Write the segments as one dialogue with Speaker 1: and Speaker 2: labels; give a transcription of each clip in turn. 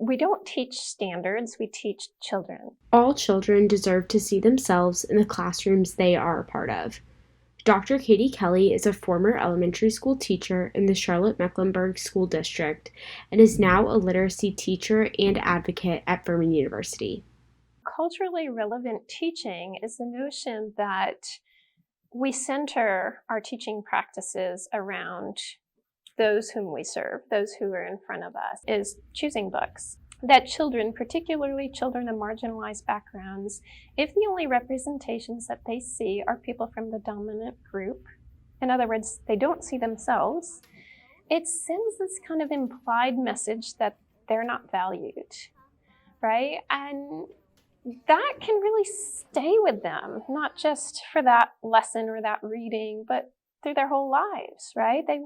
Speaker 1: We don't teach standards, we teach children.
Speaker 2: All children deserve to see themselves in the classrooms they are a part of. Dr. Katie Kelly is a former elementary school teacher in the Charlotte-Mecklenburg School District and is now a literacy teacher and advocate at Furman University.
Speaker 1: Culturally relevant teaching is the notion that we center our teaching practices around those whom we serve, those who are in front of us, is choosing books. That children, particularly children of marginalized backgrounds, if the only representations that they see are people from the dominant group, in other words, they don't see themselves, it sends this kind of implied message that they're not valued, right? And that can really stay with them, not just for that lesson or that reading, but through their whole lives, right? They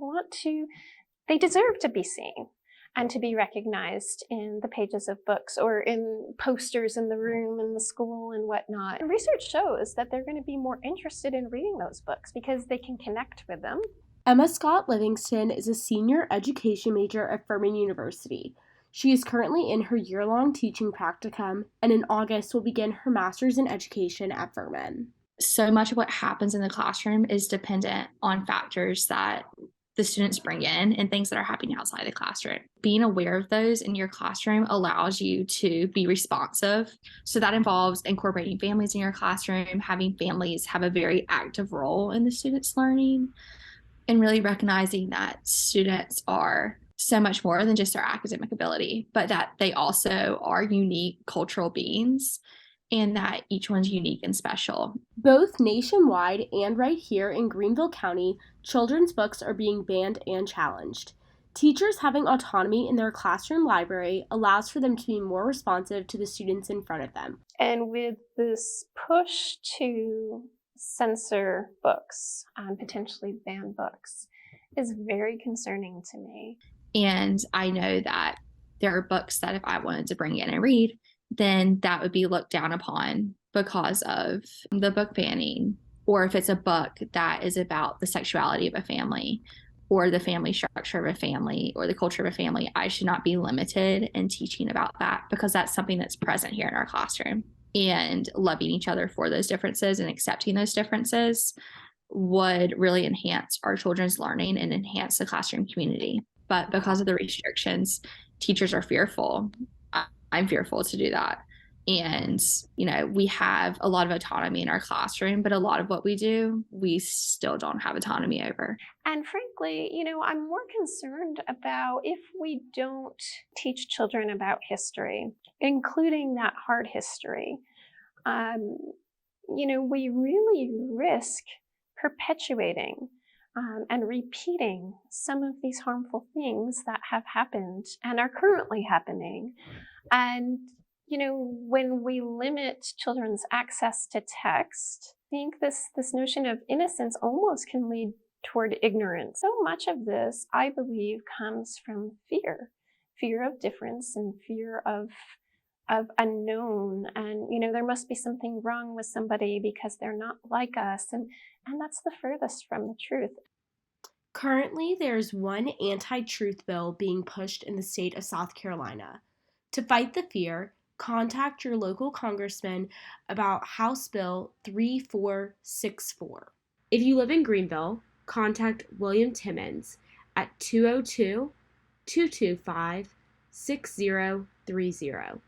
Speaker 1: deserve to be seen and to be recognized in the pages of books or in posters in the room, in the school and whatnot. And research shows that they're going to be more interested in reading those books because they can connect with them.
Speaker 2: Emma Scott Livingston is a senior education major at Furman University. She is currently in her year-long teaching practicum and in August will begin her master's in education at Furman.
Speaker 3: So much of what happens in the classroom is dependent on factors that the students bring in and things that are happening outside the classroom. Being aware of those in your classroom allows you to be responsive. So that involves incorporating families in your classroom, having families have a very active role in the students' learning, and really recognizing that students are so much more than just their academic ability, but that they also are unique cultural beings and that each one's unique and special.
Speaker 2: Both nationwide and right here in Greenville County, children's books are being banned and challenged. Teachers having autonomy in their classroom library allows for them to be more responsive to the students in front of them.
Speaker 1: And with this push to censor books and potentially ban books is very concerning to me.
Speaker 3: And I know that there are books that if I wanted to bring in and read, then that would be looked down upon because of the book banning. Or if it's a book that is about the sexuality of a family or the family structure of a family or the culture of a family, I should not be limited in teaching about that because that's something that's present here in our classroom. And loving each other for those differences and accepting those differences would really enhance our children's learning and enhance the classroom community. But because of the restrictions, teachers are fearful. I'm fearful to do that. And, we have a lot of autonomy in our classroom, but a lot of what we do, we still don't have autonomy over.
Speaker 1: And frankly, I'm more concerned about if we don't teach children about history, including that hard history, we really risk perpetuating and repeating some of these harmful things that have happened and are currently happening. And, when we limit children's access to text, I think this notion of innocence almost can lead toward ignorance. So much of this, I believe, comes from fear of difference and fear of unknown. And, there must be something wrong with somebody because they're not like us. And that's the furthest from the truth.
Speaker 2: Currently, there is one anti-truth bill being pushed in the state of South Carolina. To fight the fear, contact your local congressman about House Bill 3464. If you live in Greenville, contact William Timmons at 202-225-6030.